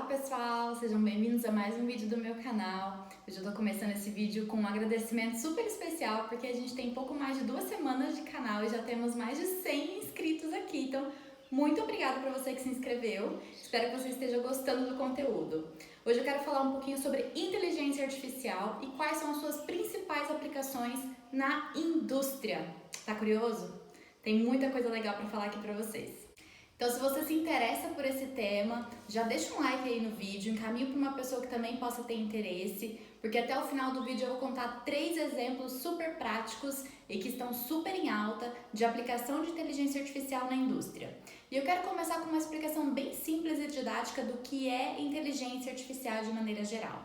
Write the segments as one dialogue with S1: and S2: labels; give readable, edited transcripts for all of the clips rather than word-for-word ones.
S1: Olá pessoal, sejam bem-vindos a mais um vídeo do meu canal. Hoje eu tô começando esse vídeo com um agradecimento super especial porque a gente tem pouco mais de 2 semanas de canal e já temos mais de 100 inscritos aqui. Então, muito obrigada para você que se inscreveu. Espero que você esteja gostando do conteúdo. Hoje eu quero falar um pouquinho sobre inteligência artificial e quais são as suas principais aplicações na indústria. Tá curioso? Tem muita coisa legal para falar aqui para vocês. Então, se você se interessa por esse tema, já deixa um like aí no vídeo, encaminha para uma pessoa que também possa ter interesse, porque até o final do vídeo eu vou contar 3 exemplos super práticos e que estão super em alta de aplicação de inteligência artificial na indústria. E eu quero começar com uma explicação bem simples e didática do que é inteligência artificial de maneira geral.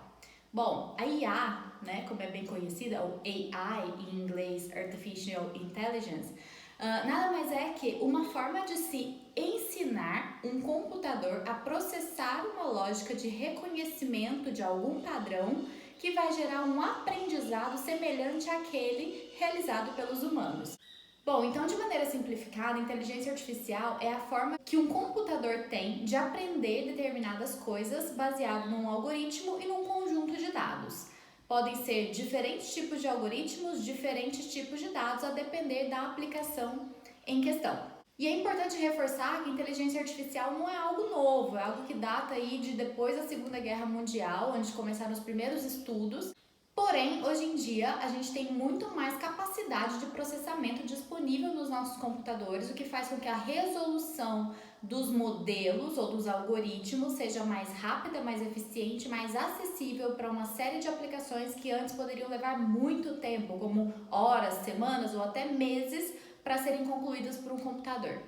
S1: Bom, a IA, né, como é bem conhecida, ou AI em inglês, Artificial Intelligence, nada mais é que uma forma de se ensinar um computador a processar uma lógica de reconhecimento de algum padrão que vai gerar um aprendizado semelhante àquele realizado pelos humanos. Bom, então de maneira simplificada, a inteligência artificial é a forma que um computador tem de aprender determinadas coisas baseado num algoritmo e num conjunto de dados. Podem ser diferentes tipos de algoritmos, diferentes tipos de dados, a depender da aplicação em questão. E é importante reforçar que a inteligência artificial não é algo novo, é algo que data aí de depois da Segunda Guerra Mundial, onde começaram os primeiros estudos. Porém, hoje em dia, a gente tem muito mais capacidade de processamento disponível nos nossos computadores, o que faz com que a resolução dos modelos ou dos algoritmos seja mais rápida, mais eficiente, mais acessível para uma série de aplicações que antes poderiam levar muito tempo, como horas, semanas ou até meses, para serem concluídas por um computador.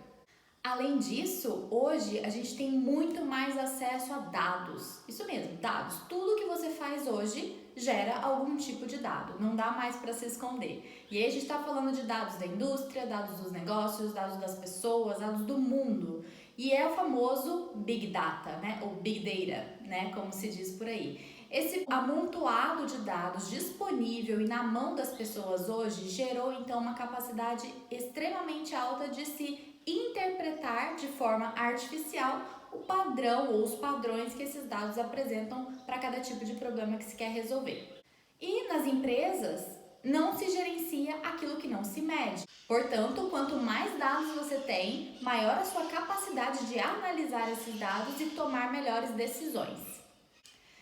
S1: Além disso, hoje a gente tem muito mais acesso a dados. Isso mesmo, dados. Tudo que você faz hoje gera algum tipo de dado. Não dá mais para se esconder. E aí a gente está falando de dados da indústria, dados dos negócios, dados das pessoas, dados do mundo. E é o famoso Big Data, né? Ou Big Data, né? Como se diz por aí. Esse amontoado de dados disponível e na mão das pessoas hoje gerou então uma capacidade extremamente alta de se interpretar de forma artificial o padrão ou os padrões que esses dados apresentam para cada tipo de problema que se quer resolver. E nas empresas não se gerencia aquilo que não se mede. Portanto, quanto mais dados você tem, maior a sua capacidade de analisar esses dados e tomar melhores decisões.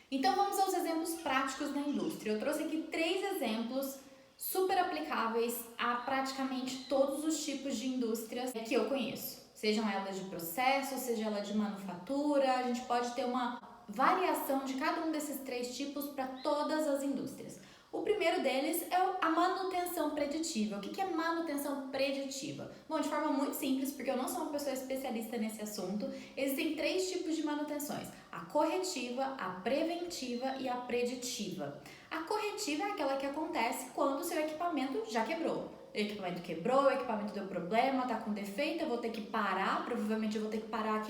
S1: Então vamos aos exemplos práticos na indústria. Eu trouxe aqui 3 exemplos super aplicáveis a praticamente todos os tipos de indústrias que eu conheço. Sejam elas de processo, seja ela de manufatura, a gente pode ter uma variação de cada um desses 3 tipos para todas as indústrias. O primeiro deles é a manutenção preditiva. O que é manutenção preditiva? Bom, de forma muito simples, porque eu não sou uma pessoa especialista nesse assunto, existem 3 tipos de manutenções: a corretiva, a preventiva e a preditiva. A corretiva é aquela que acontece quando o seu equipamento já quebrou. O equipamento quebrou, o equipamento deu problema, está com defeito, eu vou ter que parar, provavelmente eu vou ter que parar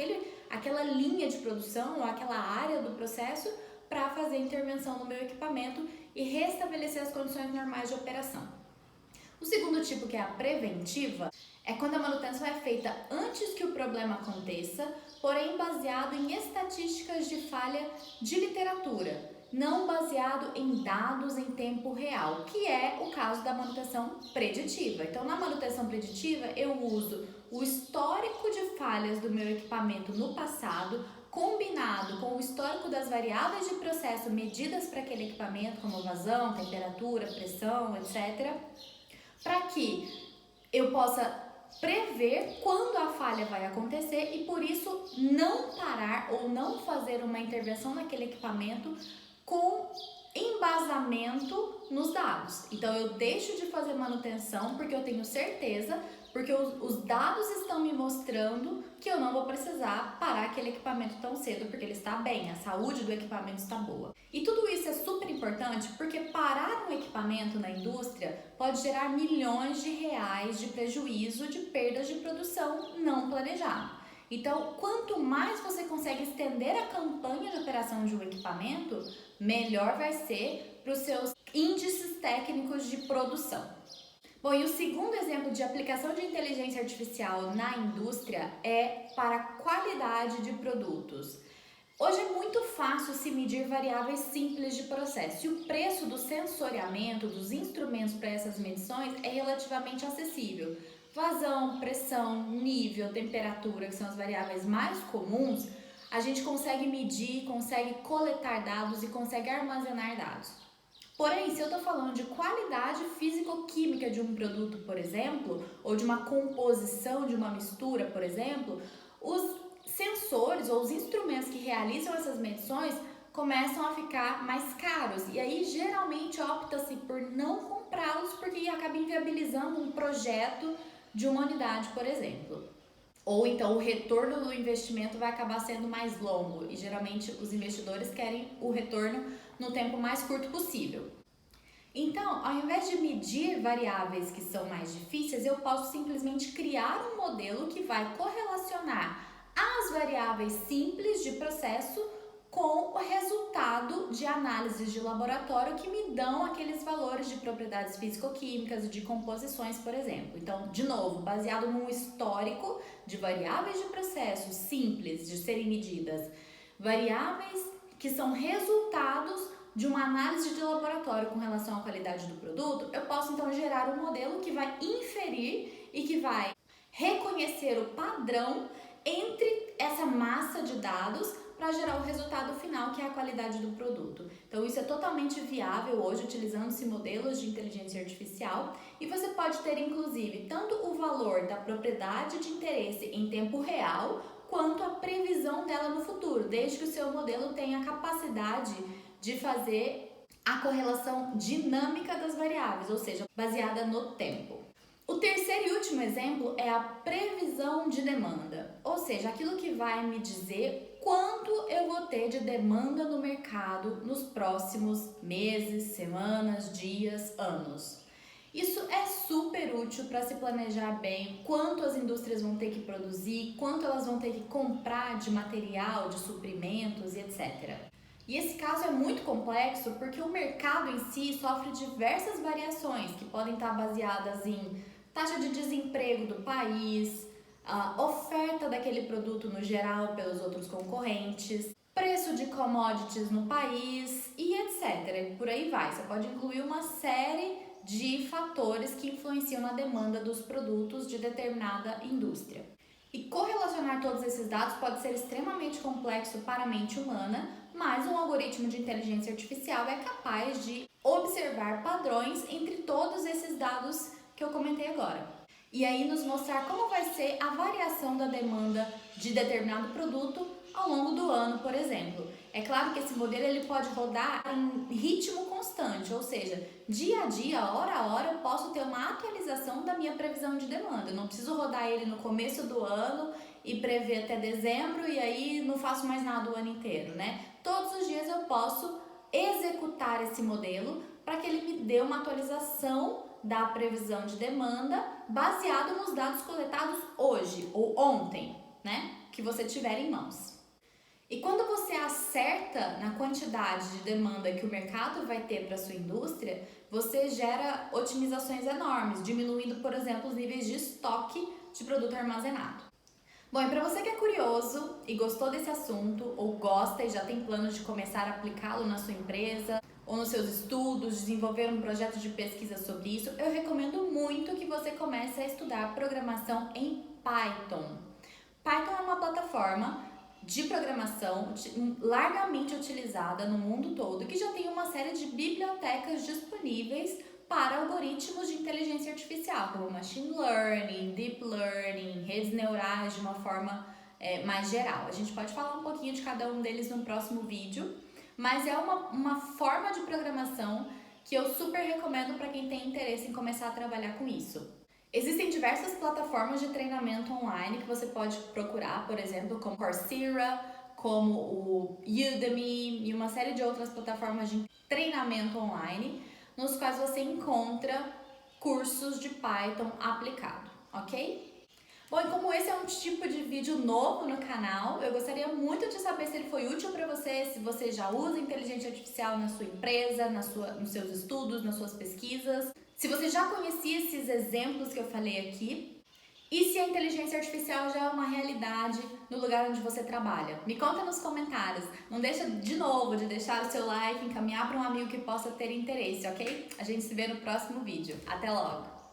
S1: aquela linha de produção ou aquela área do processo para fazer intervenção no meu equipamento e restabelecer as condições normais de operação. O segundo tipo, que é a preventiva, é quando a manutenção é feita antes que o problema aconteça, porém baseado em estatísticas de falha de literatura, não baseado em dados em tempo real, que é o caso da manutenção preditiva. Então, na manutenção preditiva, eu uso o histórico de falhas do meu equipamento no passado, combinado com o histórico das variáveis de processo medidas para aquele equipamento, como vazão, temperatura, pressão, etc., para que eu possa prever quando a falha vai acontecer e, por isso, não parar ou não fazer uma intervenção naquele equipamento com embasamento nos dados. Então, eu deixo de fazer manutenção porque eu tenho certeza, porque os dados estão me mostrando que eu não vou precisar parar aquele equipamento tão cedo porque ele está bem, a saúde do equipamento está boa. E tudo isso é super importante porque parar um equipamento na indústria pode gerar milhões de reais de prejuízo, de perdas de produção não planejado. Então, quanto mais você consegue estender a campanha de operação de um equipamento, melhor vai ser para os seus índices técnicos de produção. Bom, e o segundo exemplo de aplicação de inteligência artificial na indústria é para a qualidade de produtos. Hoje é muito fácil se medir variáveis simples de processo e o preço do sensoriamento dos instrumentos para essas medições é relativamente acessível. Vazão, pressão, nível, temperatura, que são as variáveis mais comuns, a gente consegue medir, consegue coletar dados e consegue armazenar dados. Porém, se eu estou falando de qualidade físico-química de um produto, por exemplo, ou de uma composição de uma mistura, por exemplo, os sensores ou os instrumentos que realizam essas medições começam a ficar mais caros e aí geralmente opta-se por não comprá-los porque acaba inviabilizando um projeto de uma unidade, por exemplo. Ou então o retorno do investimento vai acabar sendo mais longo e geralmente os investidores querem o retorno no tempo mais curto possível. Então, ao invés de medir variáveis que são mais difíceis, eu posso simplesmente criar um modelo que vai correlacionar as variáveis simples de processo com o resultado de análises de laboratório que me dão aqueles valores de propriedades físico-químicas, de composições, por exemplo. Então, de novo, baseado num histórico de variáveis de processo simples de serem medidas, variáveis que são resultados de uma análise de laboratório com relação à qualidade do produto, eu posso então gerar um modelo que vai inferir e que vai reconhecer o padrão entre essa massa de dados para gerar o resultado final, que é a qualidade do produto. Então isso é totalmente viável hoje utilizando-se modelos de inteligência artificial e você pode ter inclusive tanto o valor da propriedade de interesse em tempo real quanto a previsão dela no futuro, desde que o seu modelo tenha a capacidade de fazer a correlação dinâmica das variáveis, ou seja, baseada no tempo. O terceiro e último exemplo é a previsão de demanda, ou seja, aquilo que vai me dizer quanto eu vou ter de demanda no mercado nos próximos meses, semanas, dias, anos. Isso é super útil para se planejar bem quanto as indústrias vão ter que produzir, quanto elas vão ter que comprar de material, de suprimentos e etc. E esse caso é muito complexo porque o mercado em si sofre diversas variações que podem estar baseadas em taxa de desemprego do país, a oferta daquele produto no geral pelos outros concorrentes, preço de commodities no país e etc. E por aí vai. Você pode incluir uma série de fatores que influenciam na demanda dos produtos de determinada indústria. E correlacionar todos esses dados pode ser extremamente complexo para a mente humana, mas um algoritmo de inteligência artificial é capaz de observar padrões entre todos esses dados que eu comentei agora. E aí nos mostrar como vai ser a variação da demanda de determinado produto ao longo do ano, por exemplo. É claro que esse modelo ele pode rodar em ritmo constante, ou seja, dia a dia, hora a hora, eu posso ter uma atualização da minha previsão de demanda. Eu não preciso rodar ele no começo do ano e prever até dezembro e aí não faço mais nada o ano inteiro, né? Todos os dias eu posso executar esse modelo para que ele me dê uma atualização da previsão de demanda baseado nos dados coletados hoje ou ontem, né? Que você tiver em mãos. E quando você acerta na quantidade de demanda que o mercado vai ter para sua indústria, você gera otimizações enormes, diminuindo, por exemplo, os níveis de estoque de produto armazenado. Bom, e para você que é curioso e gostou desse assunto, ou gosta e já tem planos de começar a aplicá-lo na sua empresa, ou nos seus estudos, desenvolver um projeto de pesquisa sobre isso, eu recomendo muito que você comece a estudar programação em Python. Python é uma plataforma de programação largamente utilizada no mundo todo, que já tem uma série de bibliotecas disponíveis para algoritmos de inteligência artificial, como machine learning, deep learning, redes neurais de uma forma mais geral. A gente pode falar um pouquinho de cada um deles no próximo vídeo, mas é uma forma de programação que eu super recomendo para quem tem interesse em começar a trabalhar com isso. Existem diversas plataformas de treinamento online que você pode procurar, por exemplo, como Coursera, como o Udemy e uma série de outras plataformas de treinamento online, nos quais você encontra cursos de Python aplicado, ok? Bom, e como esse é um tipo de vídeo novo no canal, eu gostaria muito de saber se ele foi útil para você, se você já usa inteligência artificial na sua empresa, nos seus estudos, nas suas pesquisas, se você já conhecia esses exemplos que eu falei aqui. E se a inteligência artificial já é uma realidade no lugar onde você trabalha? Me conta nos comentários. Não deixa de novo de deixar o seu like, encaminhar para um amigo que possa ter interesse, ok? A gente se vê no próximo vídeo. Até logo!